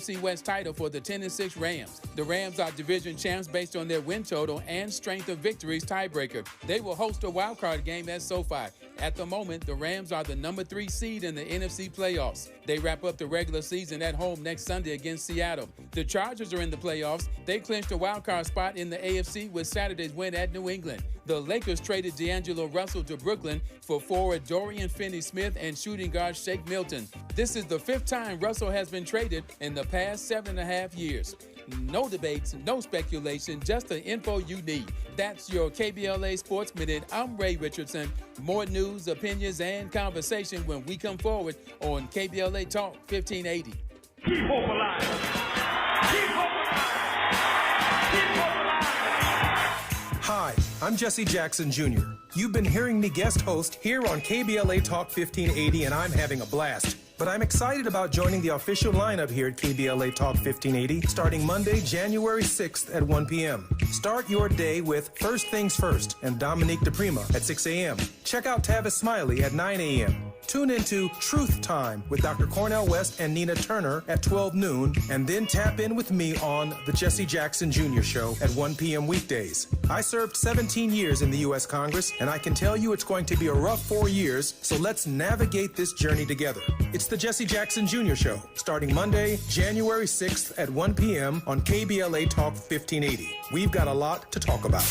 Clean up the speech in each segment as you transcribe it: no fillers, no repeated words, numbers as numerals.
NFC West title for the 10-6 Rams. The Rams are division champs based on their win total and strength of victories tiebreaker. They will host a wildcard game at SoFi. At the moment, the Rams are the number 3 seed in the NFC playoffs. They wrap up the regular season at home next Sunday against Seattle. The Chargers are in the playoffs. They clinched a wildcard spot in the AFC with Saturday's win at New England. The Lakers traded D'Angelo Russell to Brooklyn for forward Dorian Finney-Smith and shooting guard Shake Milton. This is the 5th time Russell has been traded in the past 7.5 years. No debates, no speculation, just the info you need. That's your KBLA Sports Minute. I'm Ray Richardson. More news, opinions, and conversation when we come forward on KBLA Talk 1580. Keep hope alive. Keep hope alive. Keep hope alive. Hi, I'm Jesse Jackson Jr. You've been hearing me guest host here on KBLA Talk 1580, and I'm having a blast. But I'm excited about joining the official lineup here at KBLA Talk 1580 starting Monday, January 6th at 1 p.m. Start your day with First Things First and Dominique DePrima at 6 a.m. Check out Tavis Smiley at 9 a.m. Tune into Truth Time with Dr. Cornell West and Nina Turner at 12 noon, and then tap in with me on The Jesse Jackson Jr. Show at 1 p.m. weekdays. I served 17 years in the U.S. Congress, and I can tell you it's going to be a rough 4 years, so let's navigate this journey together. It's The Jesse Jackson Jr. Show, starting Monday, January 6th at 1 p.m. on KBLA Talk 1580. We've got a lot to talk about.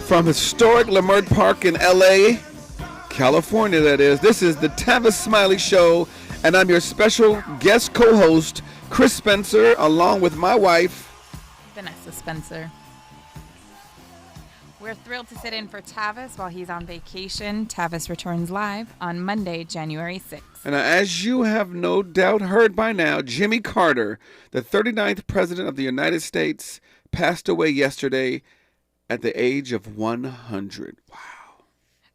From historic Leimert Park in L.A., California, that is, this is the Tavis Smiley Show, and I'm your special guest co-host, Chris Spencer, along with my wife, Vanessa Spencer. We're thrilled to sit in for Tavis while he's on vacation. Tavis returns live on Monday, January 6th. And as you have no doubt heard by now, Jimmy Carter, the 39th President of the United States, passed away yesterday at the age of 100. Wow.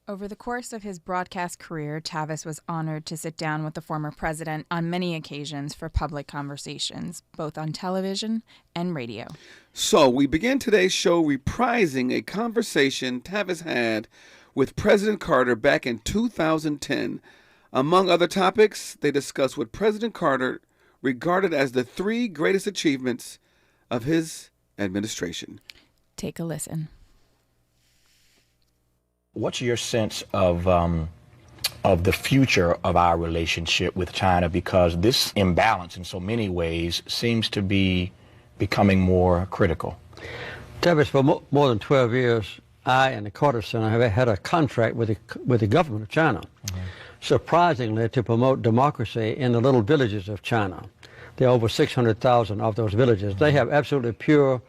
Over the course of his broadcast career, Tavis was honored to sit down with the former president on many occasions for public conversations, both on television and radio. So we begin today's show reprising a conversation Tavis had with President Carter back in 2010. Among other topics, they discussed what President Carter regarded as the 3 greatest achievements of his administration. Take a listen. What's your sense of the future of our relationship with China? Because this imbalance in so many ways seems to be becoming more critical. Tavis, for more than 12 years, I and the Carter Center have had a contract with the government of China, surprisingly, to promote democracy in the little villages of China. There are over 600,000 of those villages. They have absolutely pure,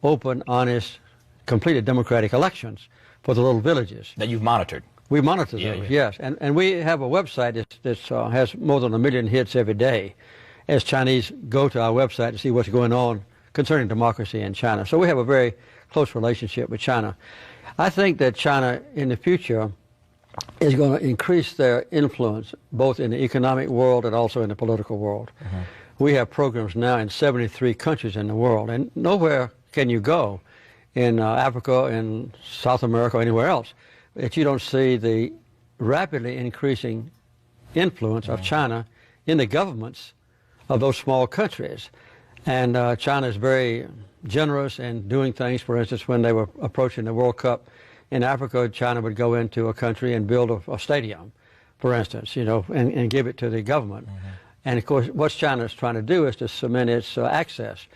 open, honest, completed democratic elections for the little villages. That you've monitored? We monitor those, yes. And we have a website that has more than 1 million hits every day as Chinese go to our website to see what's going on concerning democracy in China. So we have a very close relationship with China. I think that China in the future is going to increase their influence both in the economic world and also in the political world. We have programs now in 73 countries in the world, and nowhere can you go in Africa, in South America, or anywhere else that you don't see the rapidly increasing influence of China in the governments of those small countries. And China is very generous in doing things. For instance, when they were approaching the World Cup In Africa, China would go into a country and build a stadium, for instance, and give it to the government. And of course, what China is trying to do is to cement its access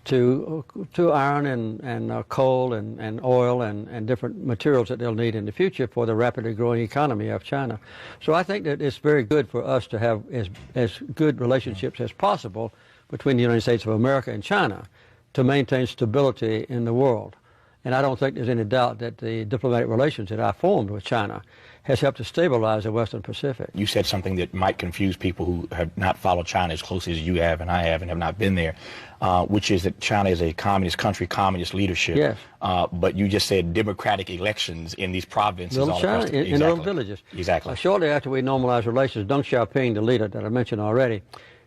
to iron and coal and oil and different materials that they'll need in the future for the rapidly growing economy of China. So I think that it's very good for us to have as good relationships as possible between the United States of America and China to maintain stability in the world. And I don't think there's any doubt that the diplomatic relations that I formed with China has helped to stabilize the Western Pacific. You said something that might confuse people who have not followed China as closely as you have and I have and have not been there, which is that China is a communist country, communist leadership. Yes. But you just said democratic elections in these provinces Little all China, across the in little villages. Exactly. Shortly after we normalized relations, Deng Xiaoping, the leader that I mentioned already,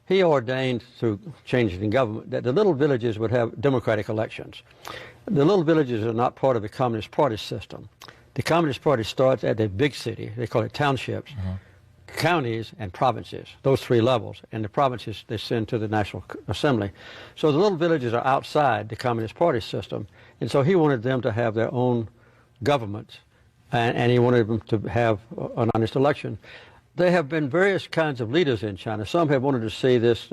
he ordained through changes in government that the little villages would have democratic elections. The little villages are not part of the Communist Party system. The Communist Party starts at the big city, they call it townships, counties, and provinces, those three levels. And the provinces they send to the National Assembly. So the little villages are outside the Communist Party system. And so he wanted them to have their own governments, and he wanted them to have an honest election. There have been various kinds of leaders in China. Some have wanted to see this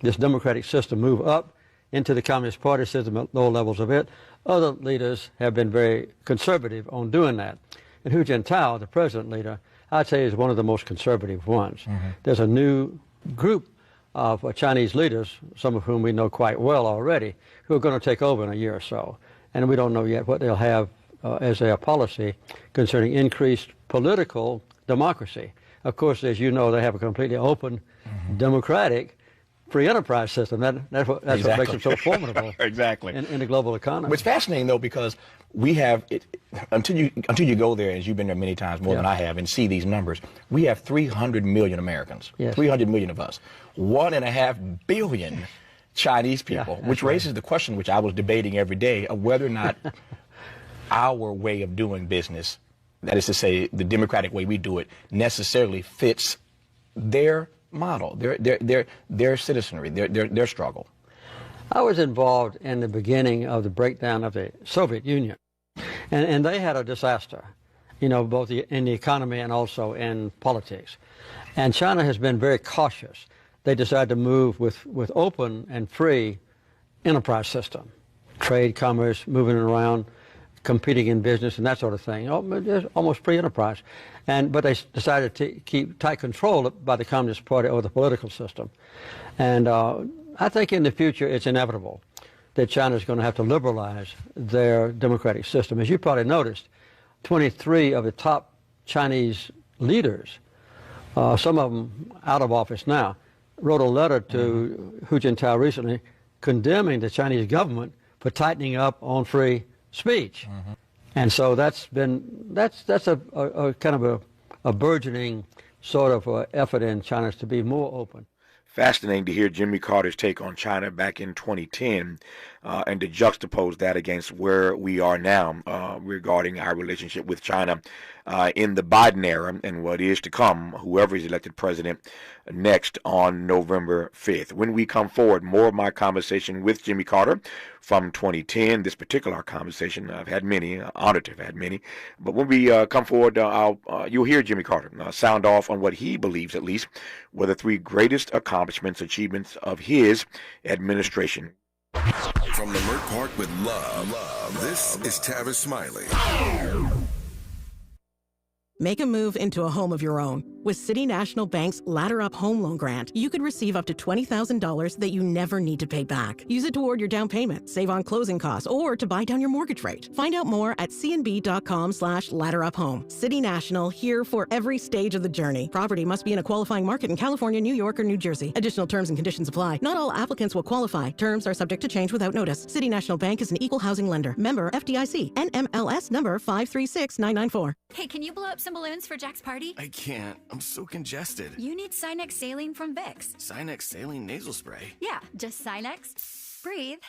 democratic system move up into the Communist Party system at lower levels of it. Other leaders have been very conservative on doing that. And Hu Jintao, the president leader, I'd say is one of the most conservative ones. There's a new group of Chinese leaders, some of whom we know quite well already, who are going to take over in a year or so. And we don't know yet what they'll have as their policy concerning increased political democracy. Of course, as you know, they have a completely open, democratic, free enterprise system. That's what makes them so formidable Exactly. in the global economy. It's fascinating, though, because we have, until you go there, as you've been there many times, more than I have, and see these numbers, we have 300 million Americans, 300 million of us, 1.5 billion Chinese people, which raises the question, which I was debating every day, of whether or not our way of doing business, that is to say, the democratic way we do it, necessarily fits their model, their citizenry, their struggle. I was involved in the beginning of the breakdown of the Soviet Union, and they had a disaster, both in the economy and also in politics. And China has been very cautious. They decided to move with open and free enterprise system, trade, commerce, moving around, competing in business and that sort of thing. Almost free enterprise. But they decided to keep tight control by the Communist Party over the political system. And I think in the future it's inevitable that China is going to have to liberalize their democratic system. As you probably noticed, 23 of the top Chinese leaders, some of them out of office now, wrote a letter to Hu Jintao recently condemning the Chinese government for tightening up on free speech. And so that's a kind of a burgeoning sort of effort in China to be more open. Fascinating to hear Jimmy Carter's take on China back in 2010 and to juxtapose that against where we are now regarding our relationship with China in the Biden era and what is to come, whoever is elected president next on November 5th. When we come forward, more of my conversation with Jimmy Carter from 2010, this particular conversation, I've had many, honored to have had many, but when we come forward, you'll hear Jimmy Carter sound off on what he believes, at least, were the three greatest achievements of his administration. From Leimert Park with love, this is Tavis Smiley. Make a move into a home of your own. With City National Bank's Ladder Up Home Loan Grant, you could receive up to $20,000 that you never need to pay back. Use it toward your down payment, save on closing costs, or to buy down your mortgage rate. Find out more at cnb.com/ladderuphome. City National, here for every stage of the journey. Property must be in a qualifying market in California, New York, or New Jersey. Additional terms and conditions apply. Not all applicants will qualify. Terms are subject to change without notice. City National Bank is an equal housing lender. Member FDIC. NMLS number 536994. Hey, can you blow up some balloons for Jack's party? I can't. I'm so congested. You need Sinex Saline from Vicks. Sinex Saline nasal spray? Yeah, just Sinex. Breathe.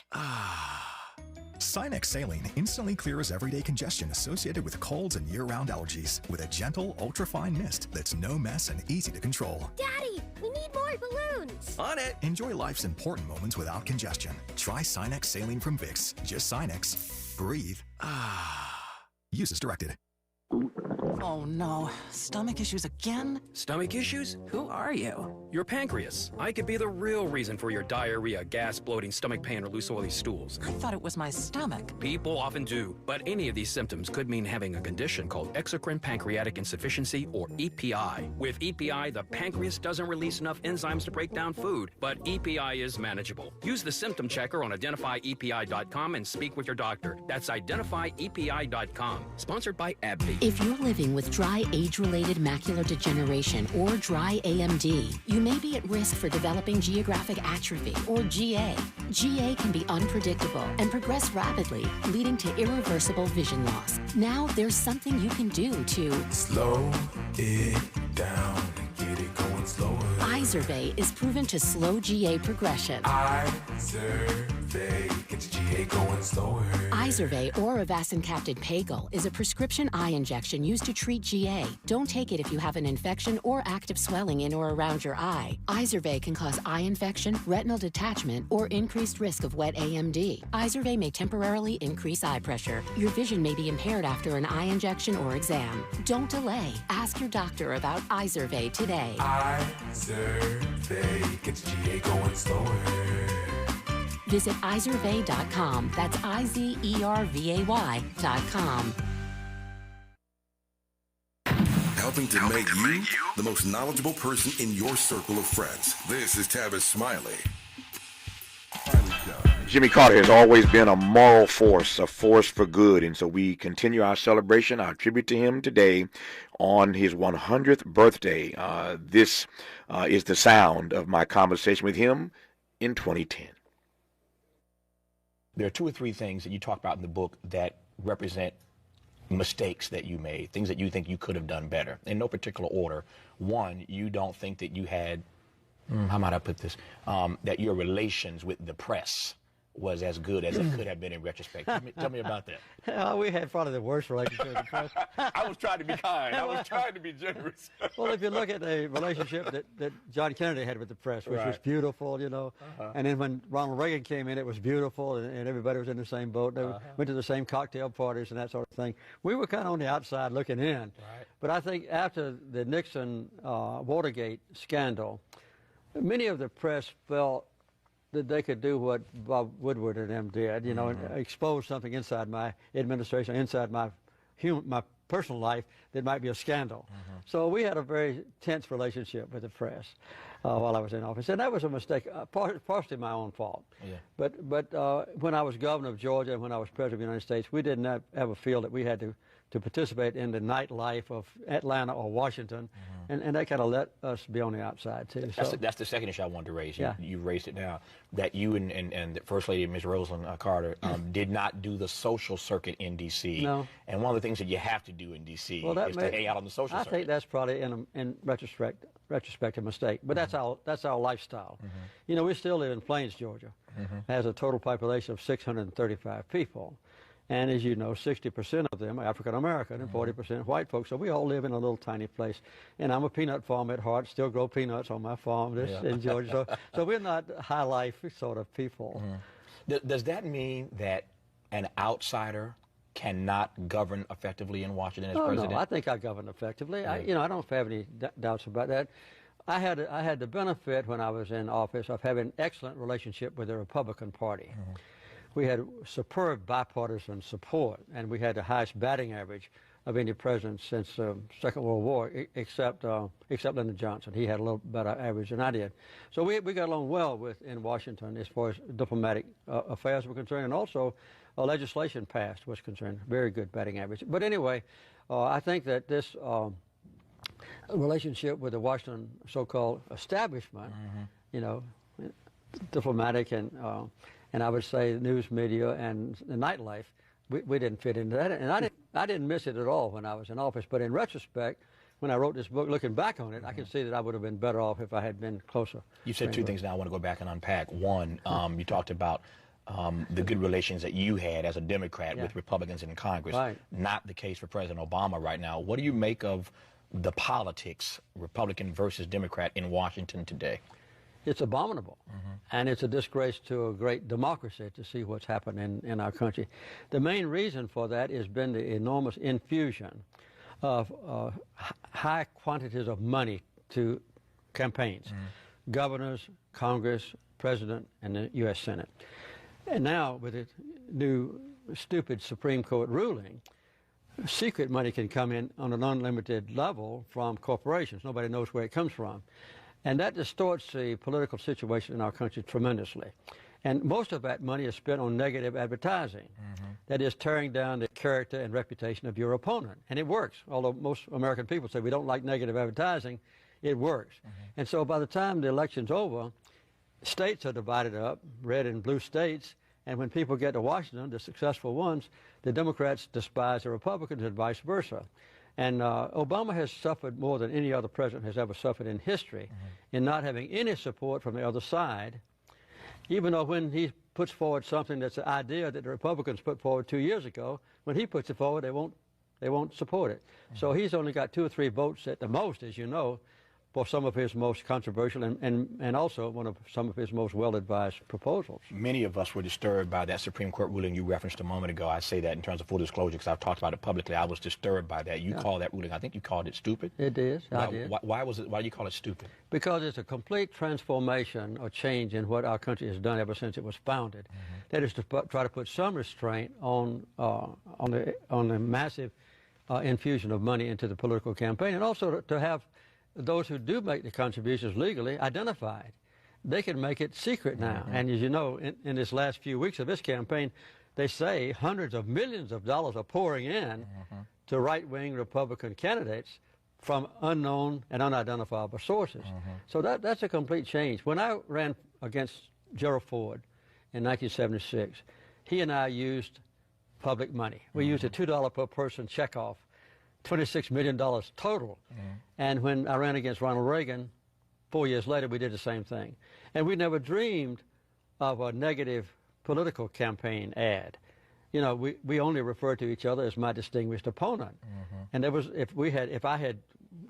Sinex Saline instantly clears everyday congestion associated with colds and year-round allergies with a gentle, ultra-fine mist that's no mess and easy to control. Daddy, we need more balloons. On it. Enjoy life's important moments without congestion. Try Sinex Saline from Vicks. Just Sinex. Breathe. Use as directed. Oh no, stomach issues again? Stomach issues? Who are you? Your pancreas. I could be the real reason for your diarrhea, gas, bloating, stomach pain, or loose oily stools. I thought it was my stomach. People often do, but any of these symptoms could mean having a condition called exocrine pancreatic insufficiency, or EPI. With EPI, the pancreas doesn't release enough enzymes to break down food, but EPI is manageable. Use the symptom checker on identifyepi.com and speak with your doctor. That's identifyepi.com. Sponsored by AbbVie. If you're living with dry age-related macular degeneration or dry AMD, you may be at risk for developing geographic atrophy or GA. GA can be unpredictable and progress rapidly, leading to irreversible vision loss. Now there's something you can do to slow it down and get it going slower. Izervay is proven to slow GA progression. Izervay gets GA going slower. Izervay or avacincaptad pagel is a prescription eye injection used to treat GA. Don't take it if you have an infection or active swelling in or around your eye. Izervay can cause eye infection, retinal detachment, or increased risk of wet AMD. Izervay may temporarily increase eye pressure. Your vision may be impaired after an eye injection or exam. Don't delay. Ask your doctor about Izervay today. Izervay gets GA going slower. Visit Izervay.com. That's IZERVAY.com. Helping to make you the most knowledgeable person in your circle of friends. This is Tavis Smiley. Jimmy Carter has always been a moral force, a force for good, and so we continue our celebration, our tribute to him today on his 100th birthday. This is the sound of my conversation with him in 2010. There are two or three things that you talk about in the book that represent mistakes that you made, things that you think you could have done better, in no particular order. One, you don't think that you had, how might I put this, that your relations with the press was as good as it could have been in retrospect. Tell me about that. We had probably the worst relationship with the press. I was trying to be kind. I was trying to be generous. Well, if you look at the relationship that John Kennedy had with the press, which was beautiful, you know, and then when Ronald Reagan came in, it was beautiful, and everybody was in the same boat. They went to the same cocktail parties and that sort of thing. We were kind of on the outside looking in. But I think after the Nixon Watergate scandal, many of the press felt that they could do what Bob Woodward and them did, you know, and expose something inside my administration, inside my personal life that might be a scandal. So we had a very tense relationship with the press while I was in office, and that was a mistake, partially my own fault. But when I was governor of Georgia and when I was president of the United States, we didn't have a feel that we had to participate in the nightlife of Atlanta or Washington, and they kind of let us be on the outside too. That's the second issue I wanted to raise. Yeah. You raised it now, that you and the First Lady, Ms. Rosalind Carter, did not do the social circuit in D.C. No. And one of the things that you have to do in D.C. is to hang out on the social circuit. I think that's probably in retrospect a mistake, but that's our lifestyle. You know, we still live in Plains, Georgia. It has a total population of 635 people. And as you know, 60% of them are African American and 40% white folks. So we all live in a little tiny place. And I'm a peanut farmer at heart, still grow peanuts on my farm in Georgia. So we're not high life sort of people. Does that mean that an outsider cannot govern effectively in Washington as president? No, I think I govern effectively. I don't have any doubts about that. I had the benefit when I was in office of having an excellent relationship with the Republican Party. We had superb bipartisan support, and we had the highest batting average of any president since the Second World War, except Lyndon Johnson. He had a little better average than I did. So we got along well in Washington as far as diplomatic affairs were concerned, and also legislation passed was concerned. Very good batting average. But anyway, I think that this relationship with the Washington so-called establishment, you know, diplomatic and I would say news media and the nightlife, we didn't fit into that. And I didn't miss it at all when I was in office. But in retrospect, when I wrote this book, looking back on it, I can see that I would have been better off if I had been closer. You said two things now I want to go back and unpack. One, you talked about the good relations that you had as a Democrat with Republicans in Congress. Not the case for President Obama right now. What do you make of the politics, Republican versus Democrat, in Washington today? It's abominable. And it's a disgrace to a great democracy to see what's happened in our country. The main reason for that has been the enormous infusion of high quantities of money to campaigns, governors, Congress, President, and the U.S. Senate. And now, with the new stupid Supreme Court ruling, secret money can come in on an unlimited level from corporations. Nobody knows where it comes from. And that distorts the political situation in our country tremendously. And most of that money is spent on negative advertising. That is tearing down the character and reputation of your opponent. And it works. Although most American people say we don't like negative advertising, it works. And so by the time the election's over, states are divided up, red and blue states, and when people get to Washington, the successful ones, the Democrats despise the Republicans and vice versa. And Obama has suffered more than any other president has ever suffered in history in not having any support from the other side, even though when he puts forward something that's an idea that the Republicans put forward 2 years ago, when he puts it forward, they won't support it. So he's only got 2 or 3 votes at the most, as you know, for some of his most controversial and also some of his most well-advised proposals. Many of us were disturbed by that Supreme Court ruling you referenced a moment ago. I say that in terms of full disclosure because I've talked about it publicly. I was disturbed by that. You call that ruling, I think you called it stupid? It is. I did. Why do you call it stupid? Because it's a complete transformation or change in what our country has done ever since it was founded. That is to try to put some restraint on the massive infusion of money into the political campaign, and also to have those who do make the contributions legally identified. They can make it secret now. And as you know, in this last few weeks of this campaign, they say hundreds of millions of dollars are pouring in to right-wing Republican candidates from unknown and unidentifiable sources. So that's a complete change. When I ran against Gerald Ford in 1976, he and I used public money. We used a $2 per person checkoff, $26 million total. And when I ran against Ronald Reagan, 4 years later, we did the same thing. And we never dreamed of a negative political campaign ad. You know, we only referred to each other as my distinguished opponent. And there was, if I had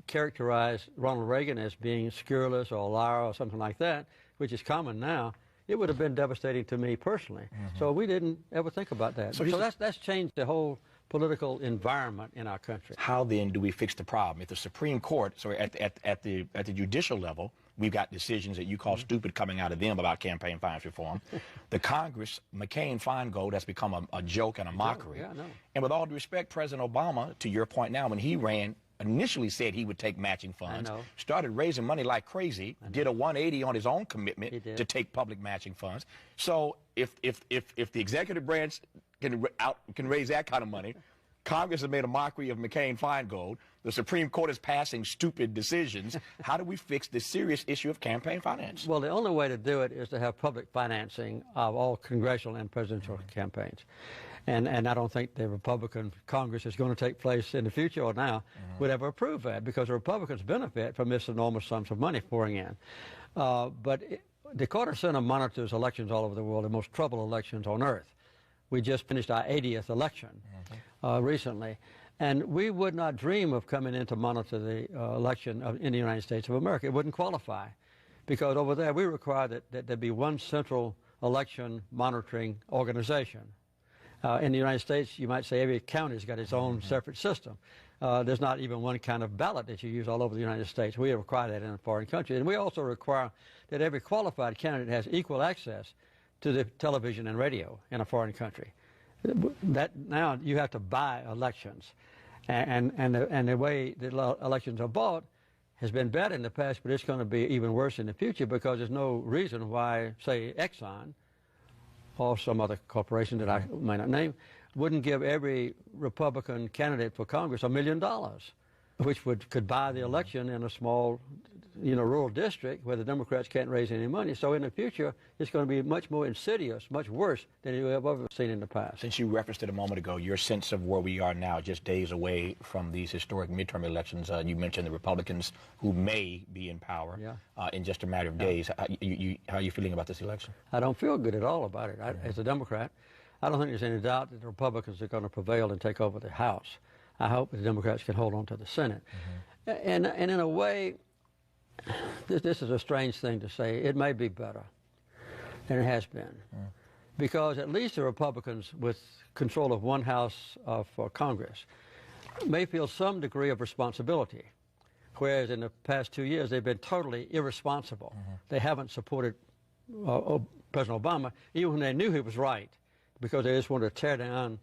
characterized Ronald Reagan as being scurrilous or a liar or something like that, which is common now, it would have been devastating to me personally. So we didn't ever think about that. So that's changed the whole political environment in our country. How then do we fix the problem? If the Supreme Court, so at the judicial level, we've got decisions that you call stupid coming out of them about campaign finance reform. The Congress, McCain-Feingold has become a joke and a mockery. Yeah, I know. And with all due respect, President Obama, to your point now, when he ran, initially said he would take matching funds, started raising money like crazy, did a 180 on his own commitment to take public matching funds. So if the executive branch can raise that kind of money, Congress has made a mockery of McCain-Feingold, the Supreme Court is passing stupid decisions. How do we fix this serious issue of campaign finance? Well, the only way to do it is to have public financing of all congressional and presidential campaigns. And I don't think the Republican Congress is going to take place in the future or now would ever approve that, because the Republicans benefit from this enormous sums of money pouring in. The Carter Center monitors elections all over the world, the most troubled elections on earth. We just finished our 80th election recently, and we would not dream of coming in to monitor the election in the United States of America. It wouldn't qualify, because over there we require that there be one central election monitoring organization. In the United States, you might say every county's got its own separate system. There's not even one kind of ballot that you use all over the United States. We require that in a foreign country. And we also require that every qualified candidate has equal access to the television and radio in a foreign country. That now you have to buy elections. And the way that elections are bought has been bad in the past, but it's going to be even worse in the future, because there's no reason why, say, Exxon or some other corporation that I may not name wouldn't give every Republican candidate for Congress $1 million, which could buy the election in a small, rural district where the Democrats can't raise any money. So in the future, it's going to be much more insidious, much worse than you have ever seen in the past. Since you referenced it a moment ago, your sense of where we are now, just days away from these historic midterm elections, you mentioned the Republicans who may be in power in just a matter of days. How are you feeling about this election? I don't feel good at all about it. As a Democrat, I don't think there's any doubt that the Republicans are going to prevail and take over the House. I hope the Democrats can hold on to the Senate. And in a way, this is a strange thing to say. It may be better than it has been. Because at least the Republicans with control of one house of Congress may feel some degree of responsibility, whereas in the past 2 years they've been totally irresponsible. They haven't supported President Obama, even when they knew he was right, because they just wanted to tear down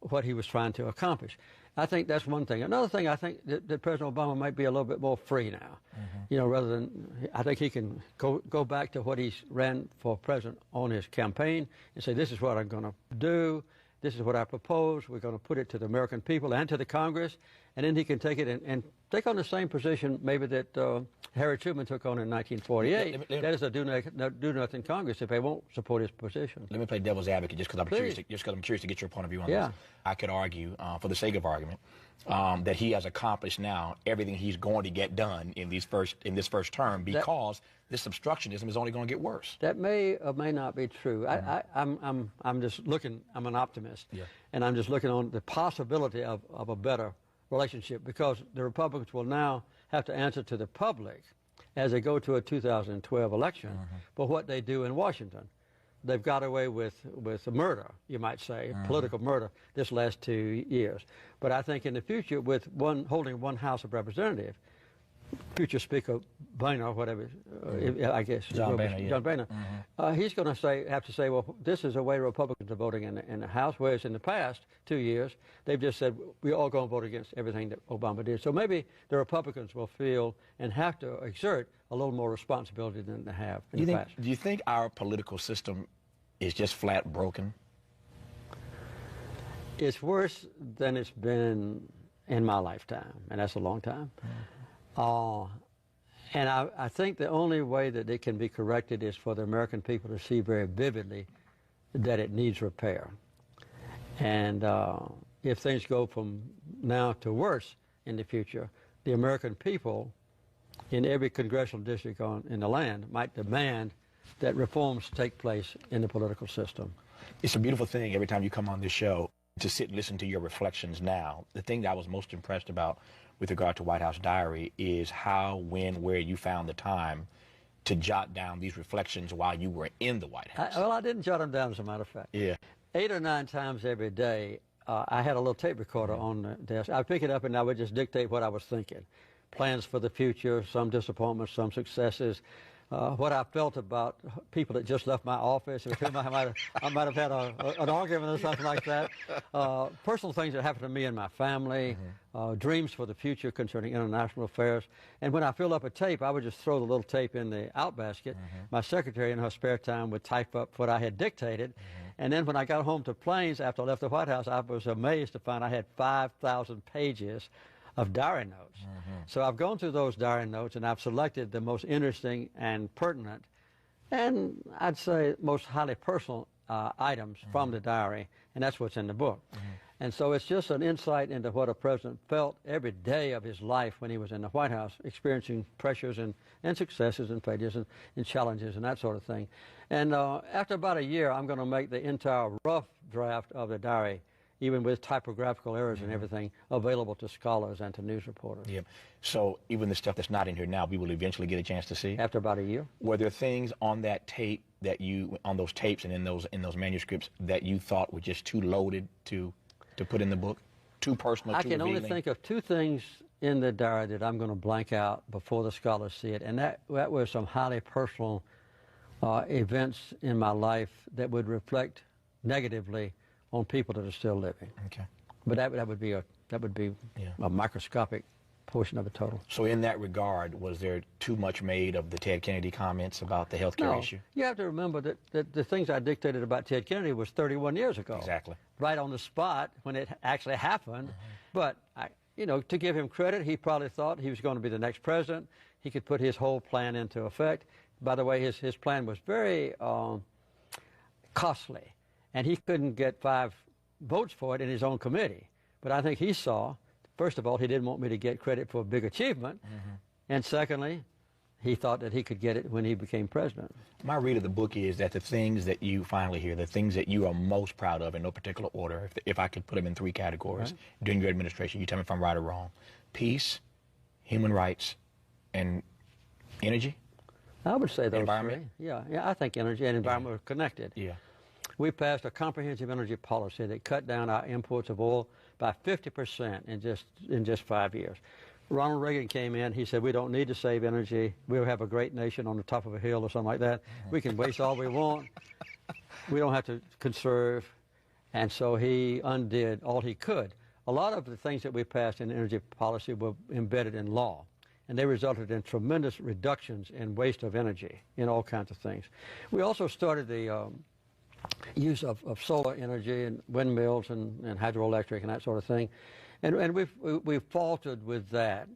what he was trying to accomplish. I think that's one thing. Another thing, I think that President Obama might be a little bit more free now. You know, rather than, I think he can go back to what he ran for president on his campaign and say, this is what I'm going to do, this is what I propose, we're going to put it to the American people and to the Congress, and then he can take it and take on the same position maybe that Harry Truman took on in 1948. That is a do-nothing Congress if they won't support his position. Let me play devil's advocate just because I'm curious to get your point of view on this. I could argue, for the sake of argument, that he has accomplished now everything he's going to get done in this first term because this obstructionism is only going to get worse. That may or may not be true. I'm just looking. I'm an optimist, and I'm just looking on the possibility of a better relationship, because the Republicans will now have to answer to the public as they go to a 2012 election for what they do in Washington. They've got away with murder, you might say, political murder, this last 2 years. But I think in the future, with holding one House of Representatives, future Speaker Boehner, or whatever, I guess, John Boehner, he's going to have to say, well, this is the way Republicans are voting in the House, whereas in the past 2 years, they've just said, we're all going to vote against everything that Obama did. So maybe the Republicans will feel and have to exert a little more responsibility than they have in the past. Do you think our political system is just flat broken? It's worse than it's been in my lifetime, and that's a long time. And I think the only way that it can be corrected is for the American people to see very vividly that it needs repair. And if things go from now to worse in the future, the American people in every congressional district in the land might demand that reforms take place in the political system. It's a beautiful thing every time you come on this show to sit and listen to your reflections now. The thing that I was most impressed about with regard to White House Diary is how, when, where you found the time to jot down these reflections while you were in the White House. I didn't jot them down, as a matter of fact. 8 or 9 times every day, I had a little tape recorder on the desk. I'd pick it up and I would just dictate what I was thinking. Plans for the future, some disappointments, some successes, what I felt about people that just left my office, with whom I might have had an argument or something like that. Personal things that happened to me and my family, dreams for the future concerning international affairs. And when I filled up a tape, I would just throw the little tape in the outbasket. My secretary in her spare time would type up what I had dictated. And then when I got home to Plains after I left the White House, I was amazed to find I had 5,000 pages of diary notes. So I've gone through those diary notes and I've selected the most interesting and pertinent and I'd say most highly personal items from the diary, and that's what's in the book. And so it's just an insight into what a president felt every day of his life when he was in the White House, experiencing pressures and successes and failures and challenges and that sort of thing. And after about a year, I'm going to make the entire rough draft of the diary, even with typographical errors and everything, available to scholars and to news reporters. So even the stuff that's not in here now, we will eventually get a chance to see? After about a year. Were there things on that tape that on those tapes and in those manuscripts that you thought were just too loaded to put in the book? Too personal, too revealing? I can only think of 2 things in the diary that I'm going to blank out before the scholars see it, and that were some highly personal events in my life that would reflect negatively on people that are still living. But that would be a microscopic portion of the total. So in that regard, was there too much made of the Ted Kennedy comments about the health care issue? You have to remember that the things I dictated about Ted Kennedy was 31 years ago. Exactly. Right on the spot when it actually happened. But, to give him credit, he probably thought he was going to be the next president. He could put his whole plan into effect. By the way, his plan was very costly. And he couldn't get 5 votes for it in his own committee. But I think he saw, first of all, he didn't want me to get credit for a big achievement. And secondly, he thought that he could get it when he became president. My read of the book is that the things that you finally hear, the things that you are most proud of in no particular order, if I could put them in 3 categories during your administration, you tell me if I'm right or wrong: peace, human rights, and Energy? I would say those Environment? three. Yeah, I think energy and environment are connected. Yeah. We passed a comprehensive energy policy that cut down our imports of oil by 50% in just 5 years. Ronald Reagan came in, he said, we don't need to save energy. We'll have a great nation on the top of a hill or something like that. We can waste all we want. We don't have to conserve. And so he undid all he could. A lot of the things that we passed in energy policy were embedded in law, and they resulted in tremendous reductions in waste of energy in all kinds of things. We also started the use of solar energy and windmills and hydroelectric and that sort of thing. And we've faltered with that.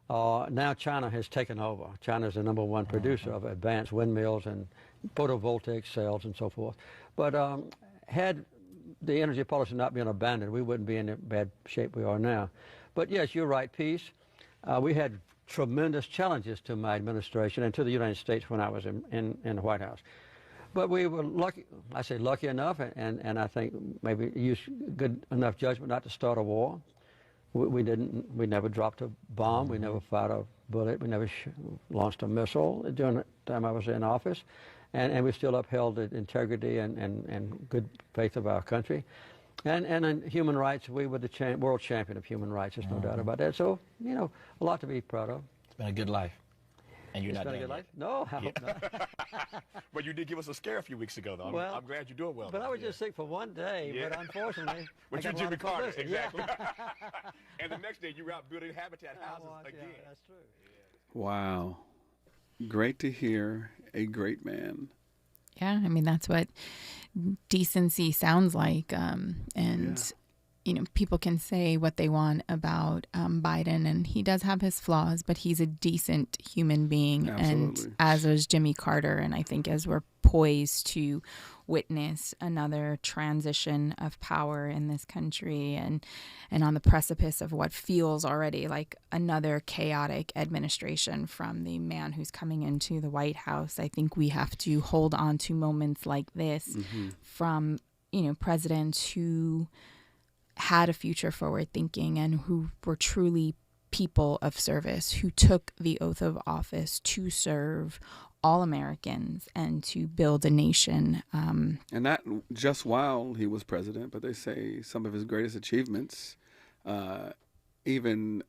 Now China has taken over. China is the #1 producer of advanced windmills and photovoltaic cells and so forth. But had the energy policy not been abandoned, we wouldn't be in the bad shape we are now. But yes, you're right, Peace. We had tremendous challenges to my administration and to the United States when I was in the White House. But we were lucky, I say lucky enough, and I think maybe used good enough judgment not to start a war. We never dropped a bomb, we never fired a bullet, we never launched a missile during the time I was in office, and we still upheld the integrity and good faith of our country. And in human rights, we were the world champion of human rights, there's no doubt about that. So, you know, a lot to be proud of. It's been a good life. And you're It's not been a done good yet. life? No, I hope not. But you did give us a scare a few weeks ago, though. Well, I'm glad you're doing well. But I was just sick for one day, Yeah. but unfortunately, But I you're got a lot Jimmy of Carter, publicity. exactly. Yeah. And the next day, you were out building Habitat houses again. Yeah, that's true. Wow. Great to hear. A great man. Yeah, I mean, that's what decency sounds like. And, you know, people can say what they want about Biden, and he does have his flaws, but he's a decent human being. Absolutely. And as was Jimmy Carter. And I think as we're poised to witness another transition of power in this country and on the precipice of what feels already like another chaotic administration from the man who's coming into the White House, I think we have to hold on to moments like this from, you know, presidents who had a future forward thinking and who were truly people of service, who took the oath of office to serve all Americans and to build a nation. And not just while he was president, but they say some of his greatest achievements, even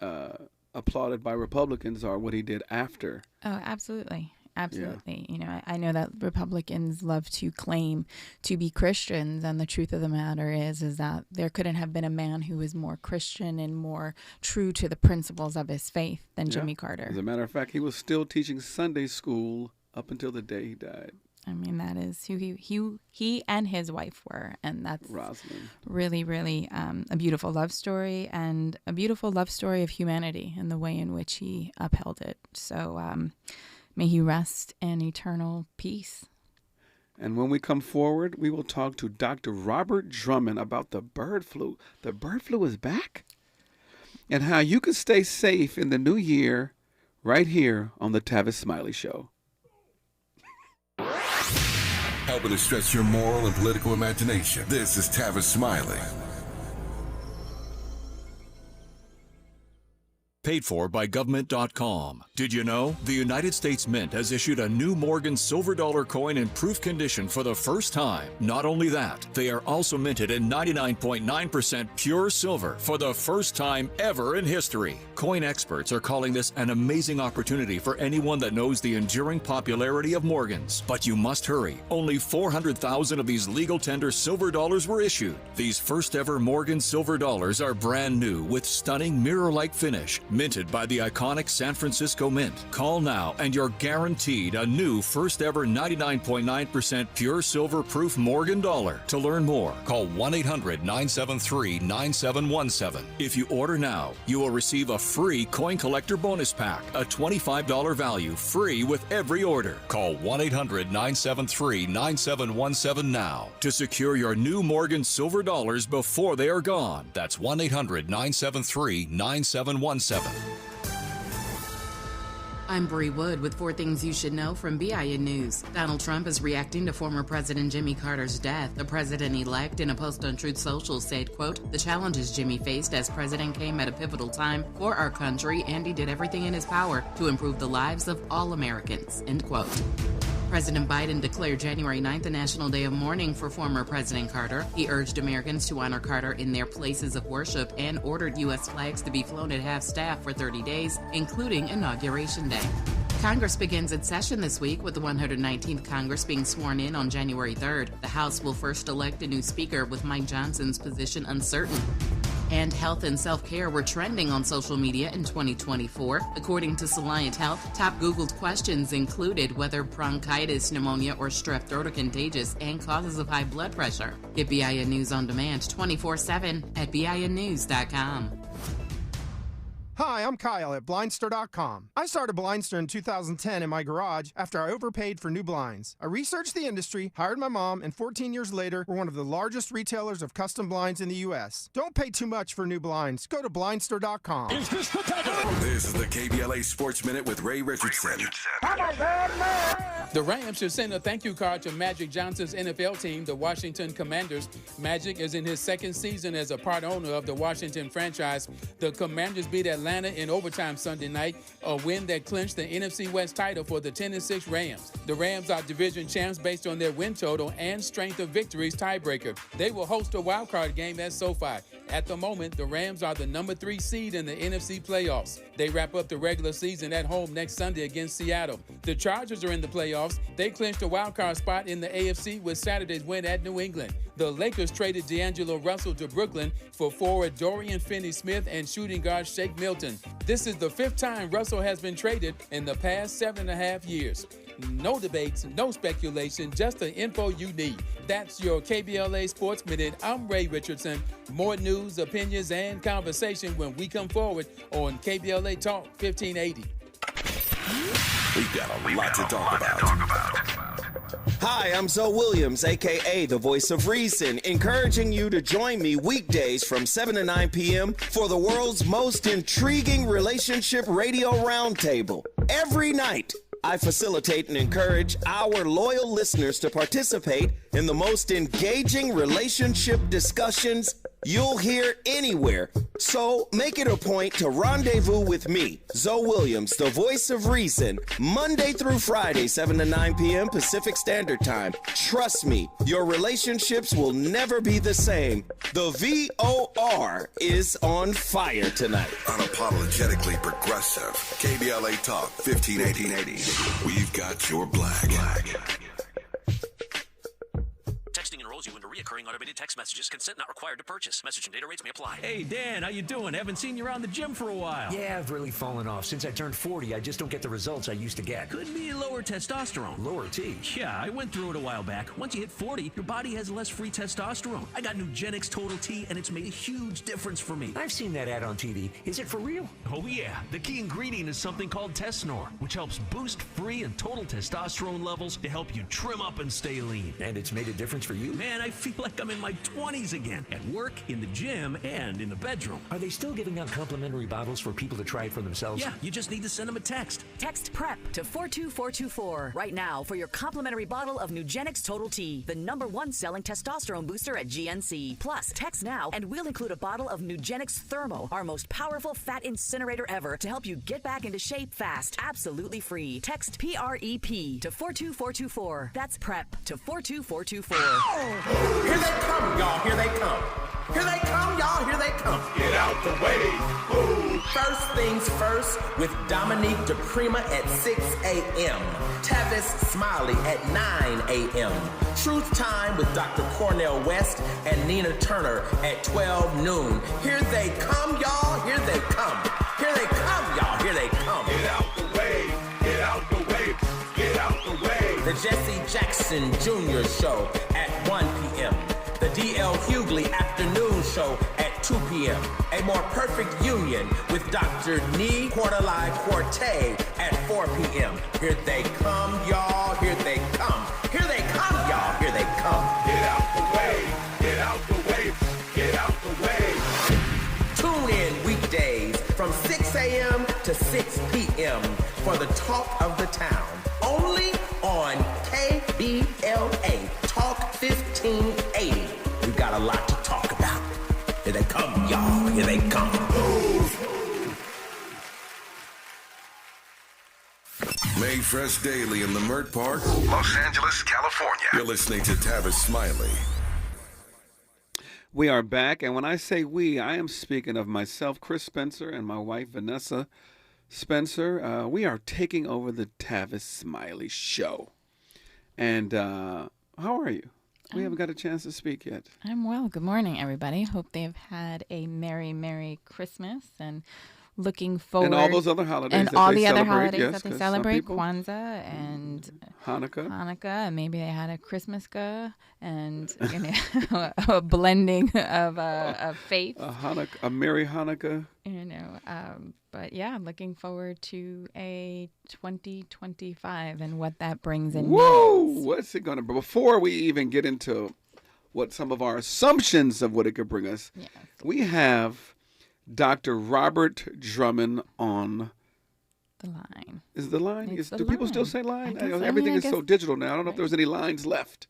applauded by Republicans, are what he did after. Oh, absolutely. Absolutely. Yeah. You know, I know that Republicans love to claim to be Christians, and the truth of the matter is that there couldn't have been a man who was more Christian and more true to the principles of his faith than Jimmy Carter. As a matter of fact, he was still teaching Sunday school up until the day he died. I mean, that is who he and his wife were, and that's Rosalind. Really, really a beautiful love story, and a beautiful love story of humanity and the way in which he upheld it. So may he rest in eternal peace. And when we come forward, we will talk to Dr. Robert Drummond about the bird flu. The bird flu is back? And how you can stay safe in the new year right here on the Tavis Smiley Show. Helping to stretch your moral and political imagination. This is Tavis Smiley. Paid for by government.com. Did you know? The United States Mint has issued a new Morgan silver dollar coin in proof condition for the first time. Not only that, they are also minted in 99.9% pure silver for the first time ever in history. Coin experts are calling this an amazing opportunity for anyone that knows the enduring popularity of Morgans. But you must hurry. Only 400,000 of these legal tender silver dollars were issued. These first ever Morgan silver dollars are brand new with stunning mirror-like finish. Minted by the iconic San Francisco Mint. Call now and you're guaranteed a new first ever 99.9% pure silver proof Morgan dollar. To learn more, call 1-800-973-9717. If you order now, you will receive a free coin collector bonus pack, a $25 value, free with every order. Call 1-800-973-9717 now to secure your new Morgan silver dollars before they are gone. That's 1-800-973-9717. I'm Bree Wood with 4 things you should know from BIN News. Donald Trump is reacting to former President Jimmy Carter's death. The president-elect, in a post on Truth Social, said, quote, "The challenges Jimmy faced as president came at a pivotal time for our country, and he did everything in his power to improve the lives of all Americans," end quote. President Biden declared January 9th a National Day of Mourning for former President Carter. He urged Americans to honor Carter in their places of worship and ordered U.S. flags to be flown at half-staff for 30 days, including Inauguration Day. Congress begins its session this week with the 119th Congress being sworn in on January 3rd. The House will first elect a new speaker, with Mike Johnson's position uncertain. And health and self-care were trending on social media in 2024. According to Salient Health, top Googled questions included whether bronchitis, pneumonia, or strep throat are contagious and causes of high blood pressure. Get BIN News on demand 24/7 at BINnews.com. Hi, I'm Kyle at Blindster.com. I started Blindster in 2010 in my garage after I overpaid for new blinds. I researched the industry, hired my mom, and 14 years later, we're one of the largest retailers of custom blinds in the U.S. Don't pay too much for new blinds. Go to Blindster.com. This is the KBLA Sports Minute with Ray Richardson. The Rams should send a thank you card to Magic Johnson's NFL team, the Washington Commanders. Magic is in his second season as a part owner of the Washington franchise. The Commanders beat Atlanta in overtime Sunday night, a win that clinched the NFC West title for the 10-6 Rams. The Rams are division champs based on their win total and strength of victories tiebreaker. They will host a wildcard game at SoFi. At the moment, the Rams are the number 3 seed in the NFC playoffs. They wrap up the regular season at home next Sunday against Seattle. The Chargers are in the playoffs. They clinched a wildcard spot in the AFC with Saturday's win at New England. The Lakers traded D'Angelo Russell to Brooklyn for forward Dorian Finney-Smith and shooting guard Shake Milton. This is the 5th time Russell has been traded in the past 7.5 years. No debates, no speculation, just the info you need. That's your KBLA Sports Minute. I'm Ray Richardson. More news, opinions, and conversation when we come forward on KBLA Talk 1580. We've got a lot to talk about. Hi, I'm Zoe Williams, a.k.a. the Voice of Reason, encouraging you to join me weekdays from 7 to 9 p.m. for the world's most intriguing relationship radio roundtable. Every night, I facilitate and encourage our loyal listeners to participate in the most engaging relationship discussions you'll hear anywhere. So make it a point to rendezvous with me, Zoe Williams, the Voice of Reason, Monday through Friday, 7 to 9 p.m. Pacific Standard Time. Trust me, your relationships will never be the same. The VOR is on fire tonight. Unapologetically progressive. KBLA Talk 1580. We've got your black. Texting enrolls you into reoccurring automated text messages. Consent not required to purchase. Message and data rates may apply. Hey, Dan, how you doing? Haven't seen you around the gym for a while. Yeah, I've really fallen off. Since I turned 40, I just don't get the results I used to get. Could be lower testosterone. Lower T? Yeah, I went through it a while back. Once you hit 40, your body has less free testosterone. I got Nugenix Total T, and it's made a huge difference for me. I've seen that ad on TV. Is it for real? Oh, yeah. The key ingredient is something called Tesnor, which helps boost free and total testosterone levels to help you trim up and stay lean. And it's made a difference for you? Man, I feel like I'm in my 20s again. At work, in the gym, and in the bedroom. Are they still giving out complimentary bottles for people to try it for themselves? Yeah, you just need to send them a text. Text PREP to 42424 right now for your complimentary bottle of Nugenix Total T, the #1 selling testosterone booster at GNC. Plus, text now and we'll include a bottle of Nugenix Thermo, our most powerful fat incinerator ever, to help you get back into shape fast. Absolutely free. Text PREP to 42424. That's PREP to 42424. Here they come, y'all. Here they come. Here they come, y'all. Here they come. Get out the way. Ooh. First things first with Dominique DePrima at 6 a.m. Tavis Smiley at 9 a.m. Truth Time with Dr. Cornell West and Nina Turner at 12 noon. Here they come, y'all. Here they come. Here they come, y'all. Here they come. Get out the way. Get out the way. Get out the way. The Jesse Jackson Jr. Show at 1 p.m. The D.L. Hughley Afternoon Show at 2 p.m. A More Perfect Union with Dr. Nee Quarterly Quartet at 4 p.m. Here they come, y'all. Here they come. Here they come, y'all. Here they come. Get out the way. Get out the way. Get out the way. Tune in weekdays from 6 a.m. to to 6 p.m. for the talk of the town. Only on KBLA, Talk 1580. We've got a lot to talk about. Here they come, y'all. Here they come. Made fresh daily in the Mert Park, Los Angeles, California. You're listening to Tavis Smiley. We are back, and when I say we, I am speaking of myself, Chris Spencer, and my wife, Vanessa Spencer. We are taking over the Tavis Smiley Show. And how are you? We haven't got a chance to speak yet. I'm well. Good morning, everybody. Hope they've had a Merry, Merry Christmas and looking forward. And all those other holidays and that all they the other celebrate, holidays yes, that they 'cause celebrate, some people- Kwanzaa and Hanukkah, and maybe they had a Christmas-ga and a blending of faith. A Merry Hanukkah. But yeah, looking forward to a 2025 and what that brings in. Whoa! What's it going to bring? Before we even get into what some of our assumptions of what it could bring us, we have Dr. Robert Drummond on the line. Is the line? Do people still say line? I guess, Everything is so digital now. I don't know if there was any lines left.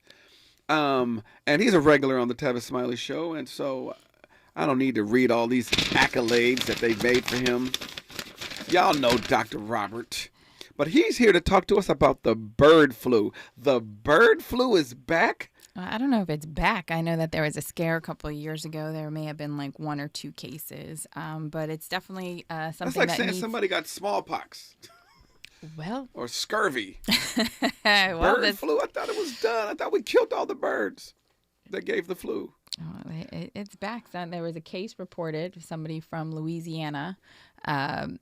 And he's a regular on the Tavis Smiley Show, and so I don't need to read all these accolades that they made for him. Y'all know Dr. Robert. But he's here to talk to us about the bird flu. The bird flu is back? I don't know if it's back. I know that there was a scare a couple of years ago. There may have been like 1 or 2 cases, but it's definitely something That's like that saying needs... somebody got smallpox. Well, or scurvy. Bird flu. I thought it was done. I thought we killed all the birds that gave the flu. It's back. So there was a case reported. Somebody from Louisiana had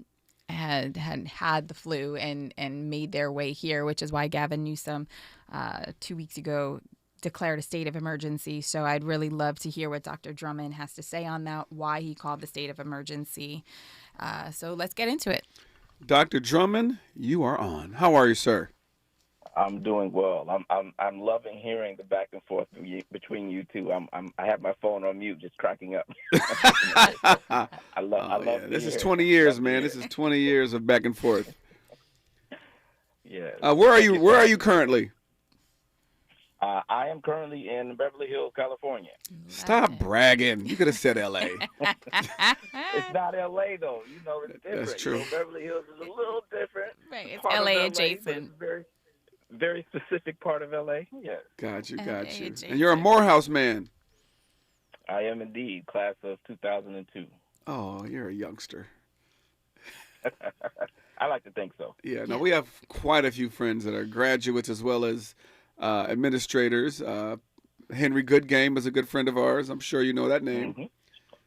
the flu and made their way here, which is why Gavin Newsom 2 weeks ago declared a state of emergency. So I'd really love to hear what Dr. Drummond has to say on that, why he called the state of emergency. So let's get into it. Dr. Drummond, you are on. How are you, sir? I'm doing well. I'm loving hearing the back and forth between you two. I have my phone on mute, just cracking up. I love. This is 20 years, man. This is 20 years of back and forth. Yeah. Where are you? Where are you currently? I am currently in Beverly Hills, California. Stop bragging. You could have said L.A. It's not L.A. though. You know, it's different. That's true. You know, Beverly Hills is a little different. Right. It's Part of L.A. LA, adjacent. Very, very specific part of L.A. Yes. Got you. adjacent. And you're a Morehouse man. I am indeed, class of 2002. Oh, you're a youngster. I like to think so. Yeah. No, we have quite a few friends that are graduates as well as administrators. Henry Goodgame is a good friend of ours. I'm sure you know that name. Mm-hmm.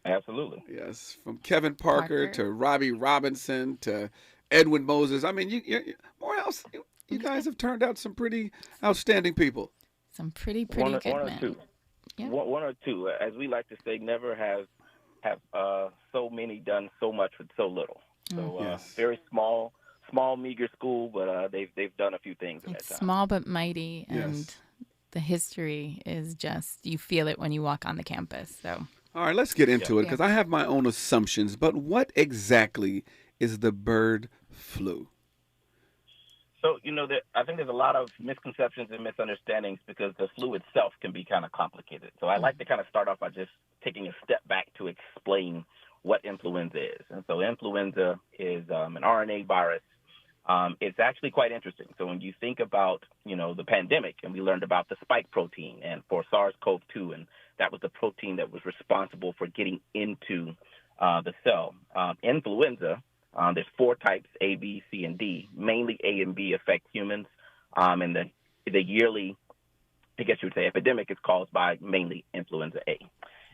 Absolutely. Yes, from Kevin Parker to Robbie Robinson to Edwin Moses. I mean, Morehouse, you guys have turned out some pretty outstanding people. Some pretty good one men. or two. Yeah. One or two. As we like to say, never have so many done so much with so little. So very small, meager school, but they've done a few things in that time. Small but mighty, and the history is just, you feel it when you walk on the campus. So, all right, let's get into it, because I have my own assumptions. But what exactly is the bird flu? So, I think there's a lot of misconceptions and misunderstandings because the flu itself can be kind of complicated. So I like to kind of start off by just taking a step back to explain what influenza is. And so influenza is an RNA virus. It's actually quite interesting. So when you think about, the pandemic, and we learned about the spike protein and for SARS-CoV-2, and that was the protein that was responsible for getting into the cell. Influenza, there's 4 types, A, B, C, and D. Mainly A and B affect humans. And the yearly, I guess you would say, epidemic is caused by mainly influenza A.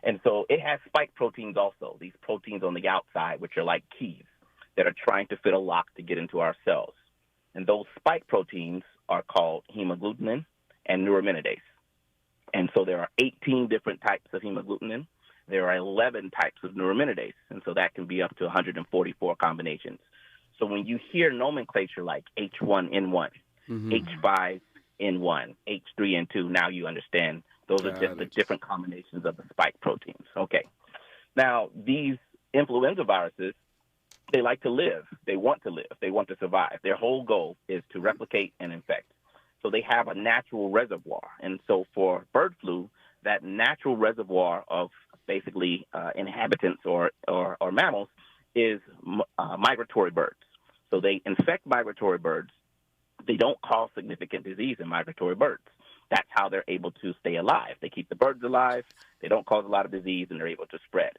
And so it has spike proteins also, these proteins on the outside, which are like keys that are trying to fit a lock to get into our cells. And those spike proteins are called hemagglutinin and neuraminidase. And so there are 18 different types of hemagglutinin. There are 11 types of neuraminidase, and so that can be up to 144 combinations. So when you hear nomenclature like H1N1, H5N1, H3N2, now you understand those are just the different combinations of the spike proteins. Okay. Now, these influenza viruses they like to live. They want to live. They want to survive. Their whole goal is to replicate and infect. So they have a natural reservoir. And so for bird flu, that natural reservoir of basically inhabitants or mammals is migratory birds. So they infect migratory birds. They don't cause significant disease in migratory birds. That's how they're able to stay alive. They keep the birds alive. They don't cause a lot of disease, and they're able to spread.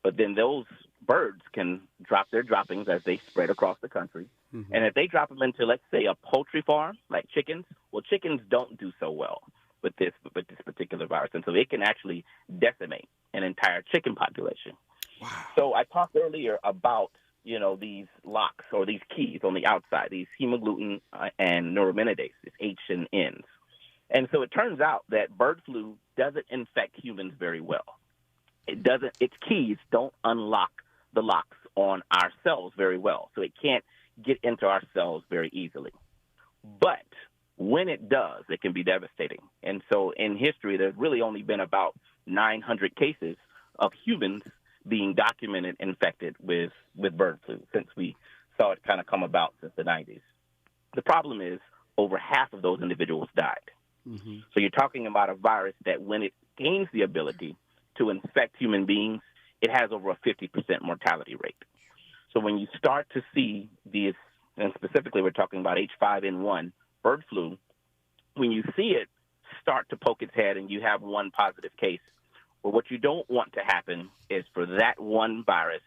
But then those birds can drop their droppings as they spread across the country. Mm-hmm. And if they drop them into, let's say, a poultry farm, like chickens, well, chickens don't do so well with this particular virus. And so it can actually decimate an entire chicken population. Wow. So I talked earlier about, these locks or these keys on the outside, these hemagglutinin and neuraminidase, these H and N's. And so it turns out that bird flu doesn't infect humans very well. Its keys don't unlock the locks on our cells very well. So it can't get into our cells very easily. But when it does, it can be devastating. And so in history, there's really only been about 900 cases of humans being documented infected with bird flu since we saw it kind of come about since the 90s. The problem is over half of those individuals died. Mm-hmm. So you're talking about a virus that when it gains the ability to infect human beings, it has over a 50% mortality rate. So when you start to see these, and specifically we're talking about H5N1 bird flu, when you see it start to poke its head and you have one positive case, well, what you don't want to happen is for that one virus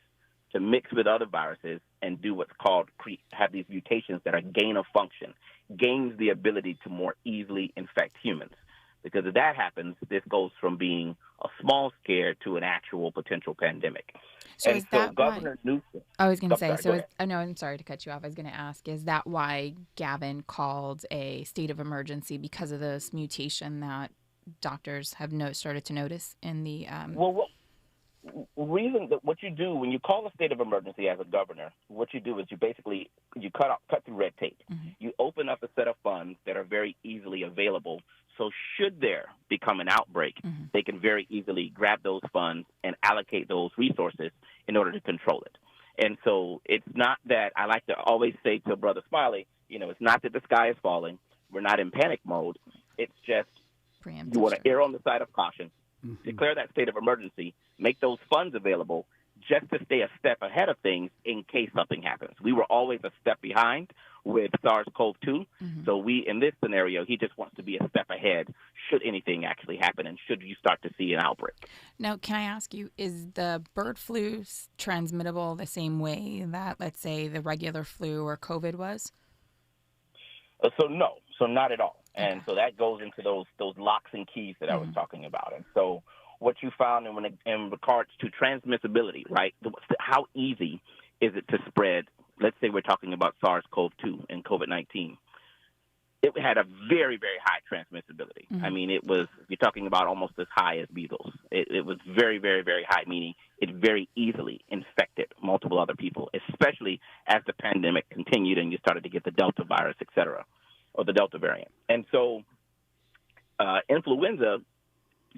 to mix with other viruses and do what's called have these mutations that are gain of function, gains the ability to more easily infect humans. Because if that happens, this goes from being a small scare to an actual potential pandemic. So is that Governor Newsom? I was going to say, no, I'm sorry to cut you off. I was going to ask, is that why Gavin called a state of emergency because of this mutation that doctors have started to notice in the reason that what you do when you call a state of emergency as a governor, what you do is you cut through red tape. Mm-hmm. You open up a set of funds that are very easily available. So should there become an outbreak, mm-hmm. they can very easily grab those funds and allocate those resources in order to control it. And so it's not that I like to always say to Brother Smiley, it's not that the sky is falling. We're not in panic mode. It's just you want to err on the side of caution, mm-hmm. declare that state of emergency, make those funds available just to stay a step ahead of things in case something happens. We were always a step behind with SARS-CoV-2. Mm-hmm. So in this scenario, he just wants to be a step ahead should anything actually happen and should you start to see an outbreak. Now, can I ask you, is the bird flu transmittable the same way that, let's say, the regular flu or COVID was? So not at all. And so that goes into those locks and keys that I was talking about. And so what you found in regards to transmissibility, right? How easy is it to spread? Let's say we're talking about SARS-CoV-2 and COVID-19. It had a very, very high transmissibility. Mm-hmm. I mean, you're talking about almost as high as measles. It was very, very, very high, meaning it very easily infected multiple other people, especially as the pandemic continued and you started to get the Delta virus, et cetera, or the Delta variant. And so influenza,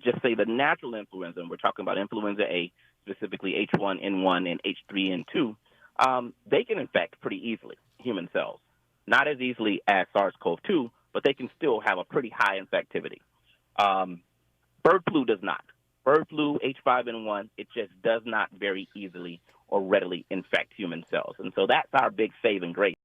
just say the natural influenza, and we're talking about influenza A, specifically H1N1 and H3N2, they can infect pretty easily human cells. Not as easily as SARS-CoV-2, but they can still have a pretty high infectivity. Bird flu does not. Bird flu, H5N1, it just does not very easily or readily infect human cells. And so that's our big saving grace.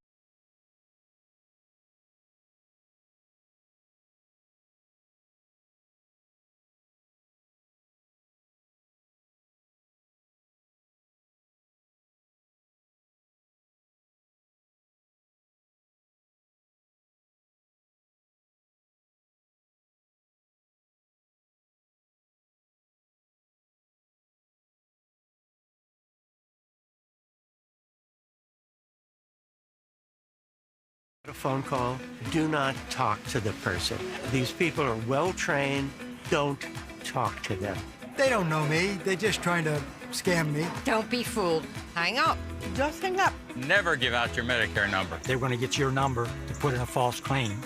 A phone call, do not talk to the person. These people are well trained. Don't talk to them. They don't know me. They're just trying to scam me. Don't be fooled. Hang up. Just hang up. Never give out your Medicare number. They're going to get your number to put in a false claim.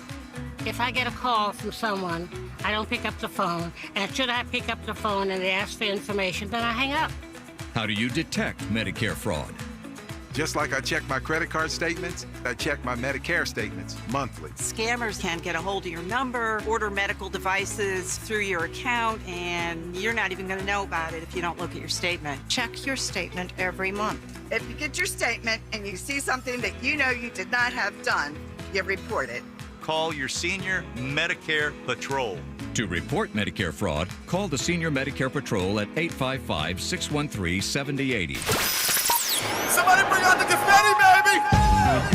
If I get a call from someone, I don't pick up the phone. And should I pick up the phone and they ask for information, then I hang up. How do you detect Medicare fraud? Just like I check my credit card statements, I check my Medicare statements monthly. Scammers can get a hold of your number, order medical devices through your account, and you're not even going to know about it if you don't look at your statement. Check your statement every month. If you get your statement and you see something that you know you did not have done, you report it. Call your Senior Medicare Patrol. To report Medicare fraud, call the Senior Medicare Patrol at 855-613-7080. Somebody bring out the confetti, baby!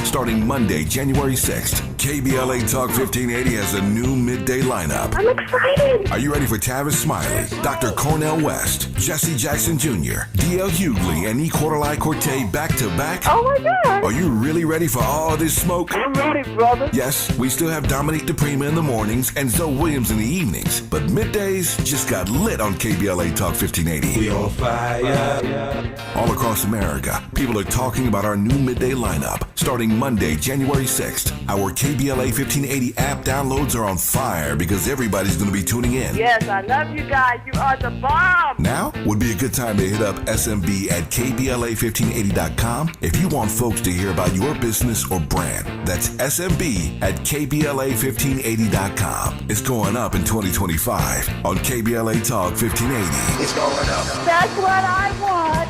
Starting Monday, January 6th, KBLA Talk 1580 has a new midday lineup. I'm excited! Are you ready for Tavis Smiley, Dr. Cornell West, Jesse Jackson Jr., D.L. Hughley, and E. Quarterly Corte back-to-back? Oh my God! Are you really ready for all this smoke? I'm ready, brother. Yes, we still have Dominique DePrima in the mornings and Zoe Williams in the evenings, but middays just got lit on KBLA Talk 1580. We on fire. All across America, people are talking about our new midday lineup. Starting Monday, January 6th, our KBLA 1580 app downloads are on fire because everybody's going to be tuning in. Yes, I love you guys. You are the bomb. Now would be a good time to hit up SMB at KBLA1580.com if you want folks to hear about your business or brand. That's SMB at KBLA1580.com. It's going up in 2025 on KBLA Talk 1580. It's going up. That's what I want.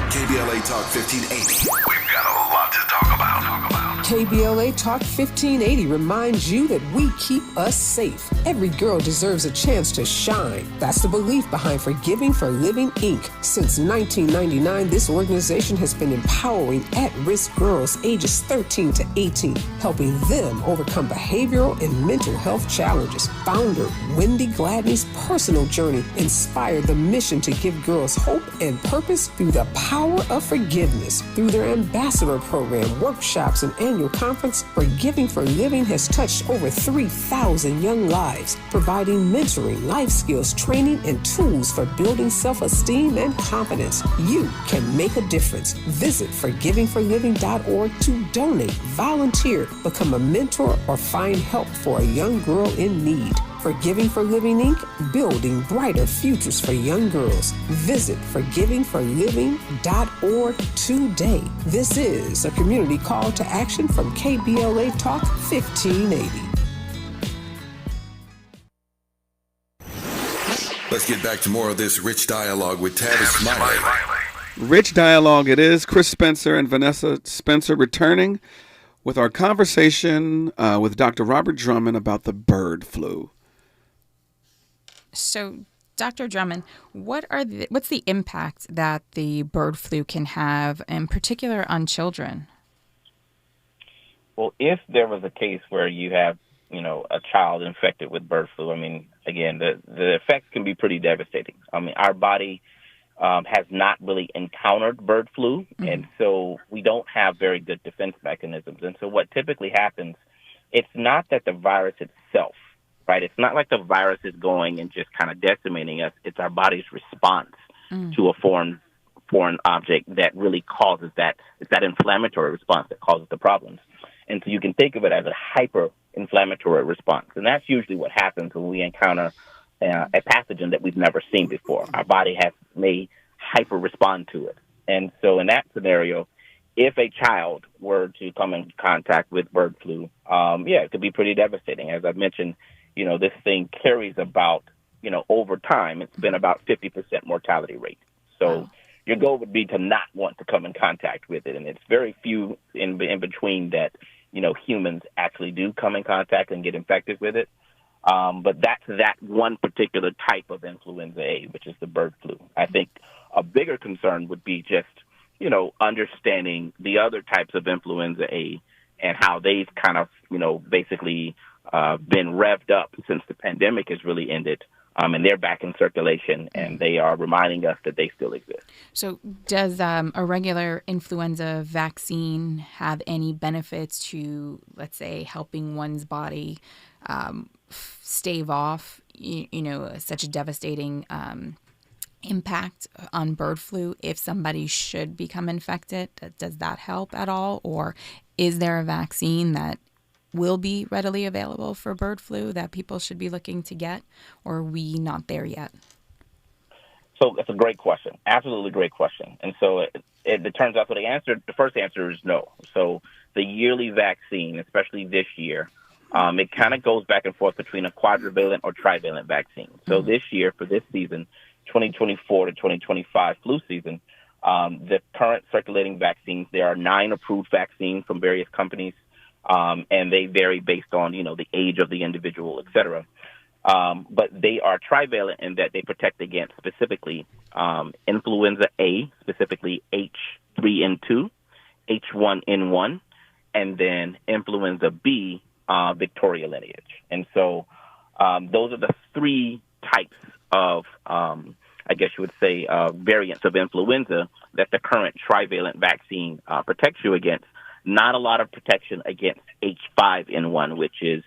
KBLA Talk 1580. We've got a lot to talk about. KBLA Talk 1580 reminds you that we keep us safe. Every girl deserves a chance to shine. That's the belief behind Forgiving for Living, Inc. Since 1999, this organization has been empowering at-risk girls ages 13 to 18, helping them overcome behavioral and mental health challenges. Founder Wendy Gladney's personal journey inspired the mission to give girls hope and purpose through the power of forgiveness. Through their ambassador program, workshops, and annual conference, Forgiving for Living has touched over 3,000 young lives, providing mentoring, life skills, training, and tools for building self-esteem and confidence. You can make a difference. Visit forgivingforliving.org to donate, volunteer, become a mentor, or find help for a young girl in need. Forgiving for Living, Inc., building brighter futures for young girls. Visit forgivingforliving.org today. This is a community call to action from KBLA Talk 1580. Let's get back to more of this rich dialogue with Tavis Smiley. Rich dialogue it is. Chris Spencer and Vanessa Spencer returning with our conversation with Dr. Robert Drummond about the bird flu. So, Dr. Drummond, what's the impact that the bird flu can have, in particular on children? Well, if there was a case where you have, a child infected with bird flu, I mean, again, the effects can be pretty devastating. I mean, our body has not really encountered bird flu, and so we don't have very good defense mechanisms. And so what typically happens, it's not that the virus itself, right? It's not like the virus is going and just kind of decimating us. It's our body's response to a foreign object that really causes that. It's that inflammatory response that causes the problems. And so you can think of it as a hyper-inflammatory response. And that's usually what happens when we encounter a pathogen that we've never seen before. Our body may hyper-respond to it. And so in that scenario, if a child were to come in contact with bird flu, it could be pretty devastating. As I've mentioned, this thing carries about, over time, it's been about 50% mortality rate. So your goal would be to not want to come in contact with it. And it's very few in between that, humans actually do come in contact and get infected with it. But that's that one particular type of influenza A, which is the bird flu. I think a bigger concern would be just, understanding the other types of influenza A and how they've kind of, basically been revved up since the pandemic has really ended. And they're back in circulation, and they are reminding us that they still exist. So does a regular influenza vaccine have any benefits to, let's say, helping one's body stave off, such a devastating impact on bird flu if somebody should become infected? Does that help at all? Or is there a vaccine that will be readily available for bird flu that people should be looking to get, or are we not there yet? So that's a great question. Absolutely great question. And so it turns out, so the first answer is no. So the yearly vaccine, especially this year, it kind of goes back and forth between a quadrivalent or trivalent vaccine. So this year, for this season, 2024 to 2025 flu season, the current circulating vaccines, there are 9 approved vaccines from various companies, and they vary based on, the age of the individual, et cetera. But they are trivalent in that they protect against specifically influenza A, specifically H3N2, H1N1, and then influenza B, Victoria lineage. And so those are the 3 types of, I guess you would say, variants of influenza that the current trivalent vaccine protects you against. Not a lot of protection against H5N1, which is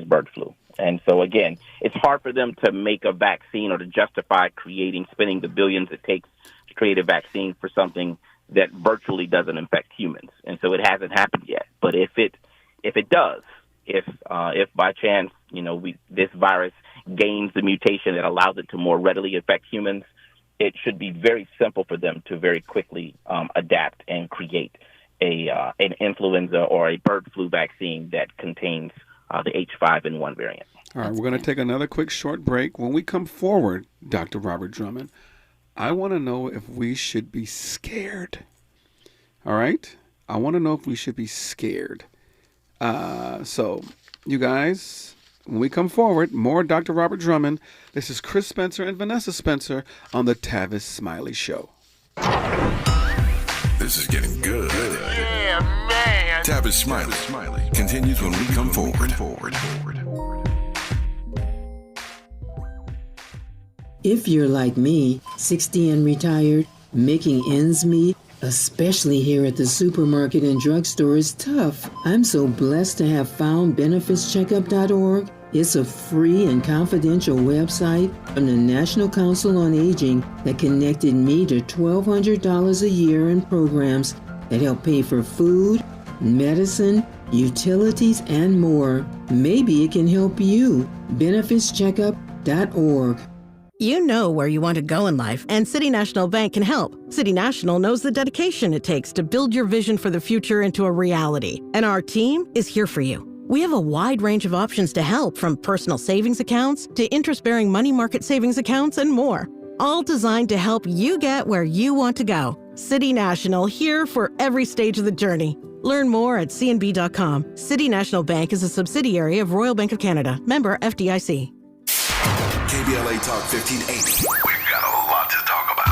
bird flu. And so, again, it's hard for them to make a vaccine or to justify spending the billions it takes to create a vaccine for something that virtually doesn't infect humans. And so it hasn't happened yet. But if it does, if by chance, this virus gains the mutation that allows it to more readily infect humans, it should be very simple for them to very quickly adapt and create an influenza or a bird flu vaccine that contains the H5N1 variant. All right, we're going to take another quick short break. When we come forward, Dr. Robert Drummond, I want to know if we should be scared. All right? I want to know if we should be scared. So, you guys, when we come forward, more Dr. Robert Drummond. This is Chris Spencer and Vanessa Spencer on the Tavis Smiley Show. This is getting good. Yeah, man. Tavis Smiley continues when we come forward. If you're like me, 60 and retired, making ends meet, especially here at the supermarket and drugstore, is tough. I'm so blessed to have found benefitscheckup.org. It's a free and confidential website from the National Council on Aging that connected me to $1,200 a year in programs that help pay for food, medicine, utilities, and more. Maybe it can help you. benefitscheckup.org. You know where you want to go in life, and City National Bank can help. City National knows the dedication it takes to build your vision for the future into a reality, and our team is here for you. We have a wide range of options to help, from personal savings accounts to interest-bearing money market savings accounts and more, all designed to help you get where you want to go. City National, here for every stage of the journey. Learn more at cnb.com. City National Bank is a subsidiary of Royal Bank of Canada, member FDIC. KBLA Talk 1580. We've got a lot to talk about.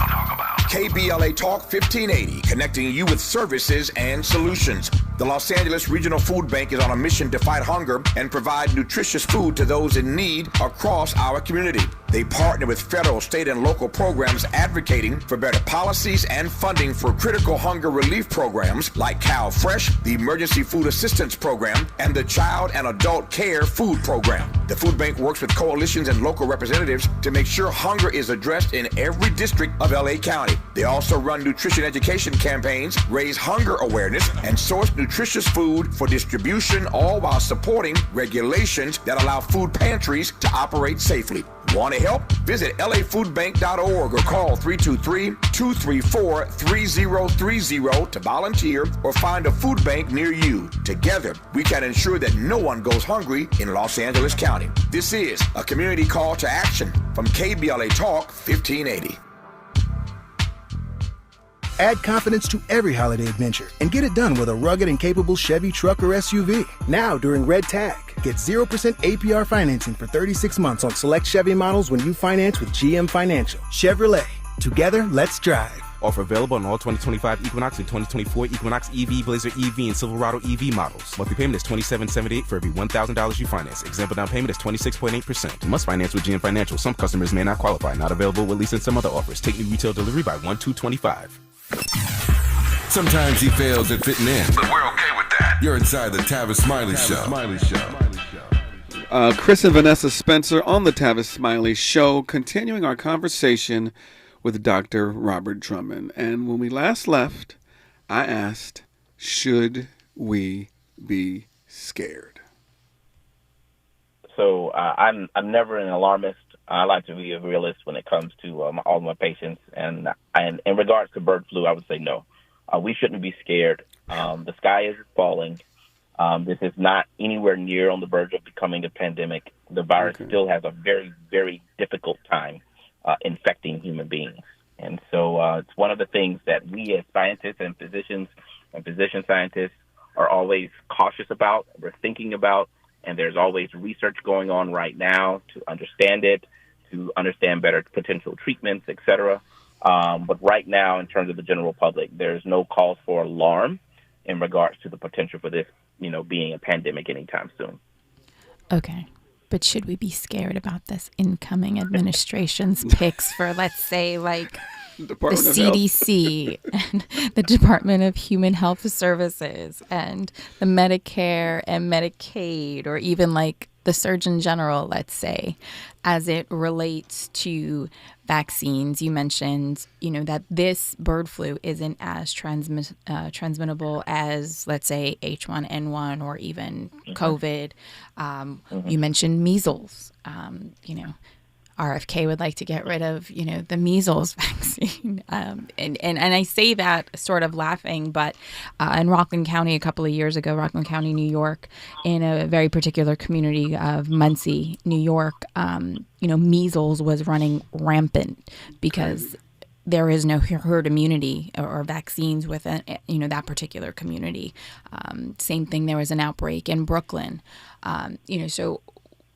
KBLA Talk 1580, connecting you with services and solutions. The Los Angeles Regional Food Bank is on a mission to fight hunger and provide nutritious food to those in need across our community. They partner with federal, state, and local programs advocating for better policies and funding for critical hunger relief programs like Cal Fresh, the Emergency Food Assistance Program, and the Child and Adult Care Food Program. The food bank works with coalitions and local representatives to make sure hunger is addressed in every district of LA County. They also run nutrition education campaigns, raise hunger awareness, and source nutritious food for distribution, all while supporting regulations that allow food pantries to operate safely. Want to help? Visit lafoodbank.org or call 323-234-3030 to volunteer or find a food bank near you. Together, we can ensure that no one goes hungry in Los Angeles County. This is a community call to action from KBLA Talk 1580. Add confidence to every holiday adventure and get it done with a rugged and capable Chevy truck or SUV. Now during Red Tag, get 0% APR financing for 36 months on select Chevy models when you finance with GM Financial. Chevrolet. Together, let's drive. Offer available on all 2025 Equinox and 2024 Equinox EV, Blazer EV, and Silverado EV models. Monthly payment is $27.78 for every $1,000 you finance. Example down payment is 26.8%. Must finance with GM Financial. Some customers may not qualify. Not available with lease and some other offers. Take new retail delivery by 1/2/25. Sometimes he fails at fitting in, but we're okay with that. You're inside the Tavis Smiley Show. Chris and Vanessa Spencer on the Tavis Smiley Show, continuing our conversation with Dr. Robert Drummond. And when we last left, I asked, should we be scared? So I'm never an alarmist. I like to be a realist when it comes to all my patients. And in regards to bird flu, I would say no. We shouldn't be scared. The sky is falling. This is not anywhere near on the verge of becoming a pandemic. The virus still has a very, very difficult time infecting human beings. And so it's one of the things that we as scientists and physicians and physician scientists are always cautious about, we're thinking about, and there's always research going on right now to understand it, to understand better potential treatments, et cetera. But right now, in terms of the general public, there's no cause for alarm in regards to the potential for this, being a pandemic anytime soon. Okay. But should we be scared about this incoming administration's picks for, let's say, like the CDC and the Department of Human Health Services and the Medicare and Medicaid, or even like the Surgeon General, let's say, as it relates to vaccines? You mentioned, that this bird flu isn't as transmittable as, let's say, H1N1 or even COVID. You mentioned measles. RFK would like to get rid of, the measles vaccine. And I say that sort of laughing, but in Rockland County a couple of years ago, Rockland County, New York, in a very particular community of Muncie, New York, measles was running rampant because there is no herd immunity or vaccines within, that particular community. Same thing, there was an outbreak in Brooklyn. So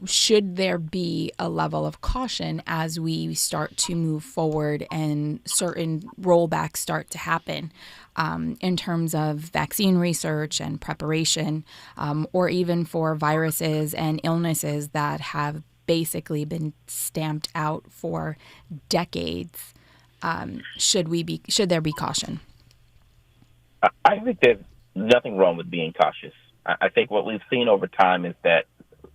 should there be a level of caution as we start to move forward and certain rollbacks start to happen in terms of vaccine research and preparation, or even for viruses and illnesses that have basically been stamped out for decades? Should there be caution? I think there's nothing wrong with being cautious. I think what we've seen over time is that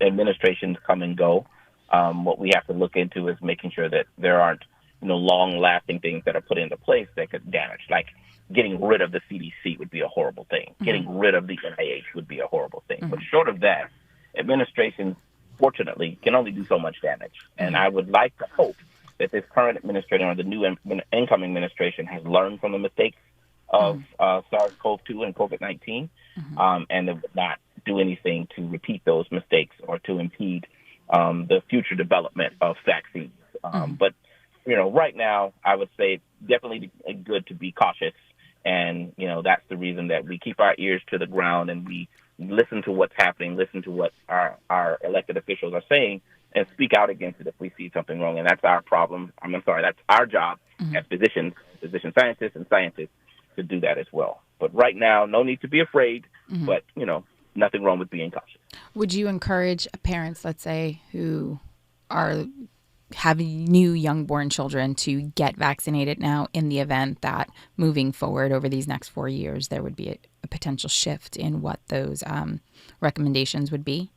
administrations come and go. What we have to look into is making sure that there aren't, long-lasting things that are put into place that could damage. Like getting rid of the CDC would be a horrible thing. Mm-hmm. Getting rid of the NIH would be a horrible thing. Mm-hmm. But short of that, administrations, fortunately, can only do so much damage. Mm-hmm. And I would like to hope that this current administration or the new incoming administration has learned from the mistakes of SARS-CoV-2 and COVID-19, and it would not do anything to repeat those mistakes or to impede the future development of vaccines. But, right now, I would say it's definitely good to be cautious. And, that's the reason that we keep our ears to the ground and we listen to what's happening, listen to what our elected officials are saying, and speak out against it if we see something wrong. And that's our problem. That's our job as physician scientists and scientists to do that as well. But right now, no need to be afraid, but, nothing wrong with being cautious. Would you encourage parents, let's say, who are having new young-born children to get vaccinated now in the event that moving forward over these next 4 years, there would be a potential shift in what those recommendations would be?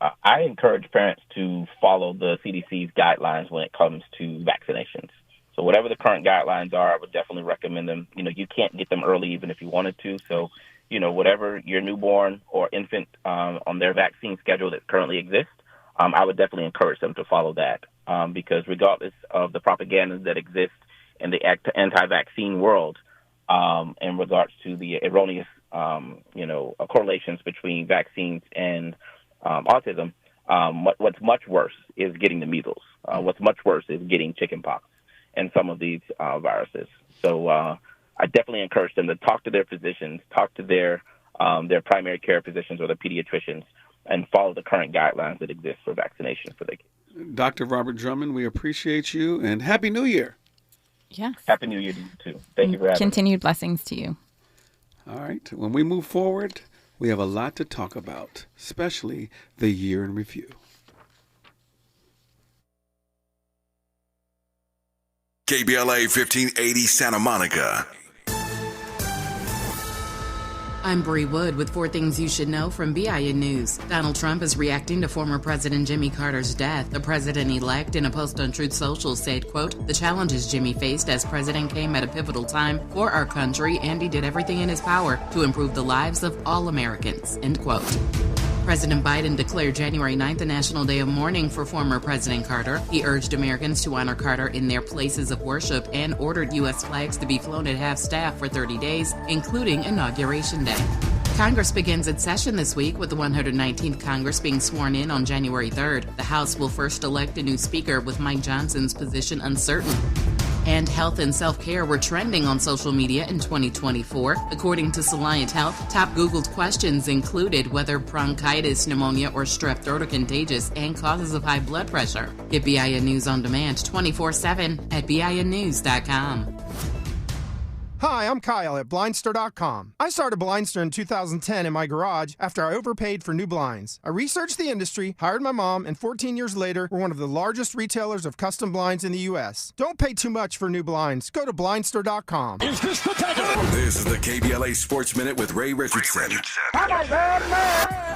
I encourage parents to follow the CDC's guidelines when it comes to vaccinations. So whatever the current guidelines are, I would definitely recommend them. You can't get them early even if you wanted to. So, whatever your newborn or infant on their vaccine schedule that currently exists, I would definitely encourage them to follow that because regardless of the propaganda that exists in the anti-vaccine world in regards to the erroneous, correlations between vaccines and autism, what's much worse is getting the measles. What's much worse is getting chickenpox and some of these viruses. So I definitely encourage them to talk to their physicians, talk to their primary care physicians or their pediatricians, and follow the current guidelines that exist for vaccination for their kids. Dr. Robert Drummond, we appreciate you, and Happy New Year. Yes. Happy New Year to you, too. Thank you for having me. Continued blessings to you. All right. When we move forward, we have a lot to talk about, especially the year in review. KBLA 1580 Santa Monica. I'm Bree Wood with 4 things you should know from BIN News. Donald Trump is reacting to former President Jimmy Carter's death. The president-elect, in a post on Truth Social, said, quote, "The challenges Jimmy faced as president came at a pivotal time for our country, and he did everything in his power to improve the lives of all Americans," end quote. President Biden declared January 9th a national day of mourning for former President Carter. He urged Americans to honor Carter in their places of worship and ordered U.S. flags to be flown at half-staff for 30 days, including Inauguration Day. Congress begins its session this week with the 119th Congress being sworn in on January 3rd. The House will first elect a new speaker with Mike Johnson's position uncertain. And health and self-care were trending on social media in 2024. According to Soliant Health, top Googled questions included whether bronchitis, pneumonia, or strep throat are contagious and causes of high blood pressure. Get BIN News on demand 24/7 at BINnews.com. Hi, I'm Kyle at Blindster.com. I started Blindster in 2010 in my garage after I overpaid for new blinds. I researched the industry, hired my mom, and 14 years later, we're one of the largest retailers of custom blinds in the U.S. Don't pay too much for new blinds. Go to Blindster.com. This is the KBLA Sports Minute with Ray Richardson.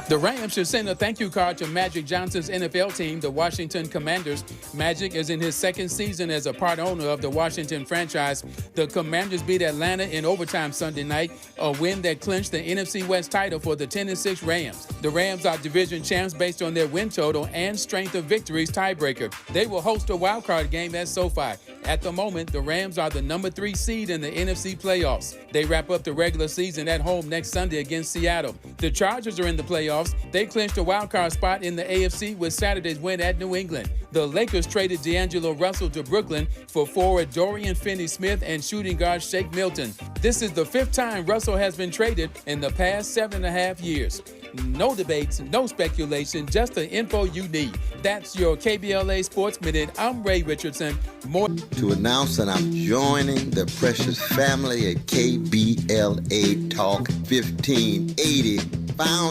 The Rams should send a thank you card to Magic Johnson's NFL team, the Washington Commanders. Magic is in his second season as a part owner of the Washington franchise. The Commanders beat Atlanta in overtime Sunday night, a win that clinched the NFC West title for the 10-6 Rams. The Rams are division champs based on their win total and strength of victories tiebreaker. They will host a wildcard game at SoFi. At the moment, the Rams are the number 3 seed in the NFC playoffs. They wrap up the regular season at home next Sunday against Seattle. The Chargers are in the playoffs. They clinched a wildcard spot in the AFC with Saturday's win at New England. The Lakers traded D'Angelo Russell to Brooklyn for forward Dorian Finney-Smith and shooting guard Shake Milton. This is the 5th time Russell has been traded in the past 7.5 years. No debates, no speculation, just the info you need. That's your KBLA Sports Minute. I'm Ray Richardson. More to announce that I'm joining the precious family at KBLA Talk 1580. Found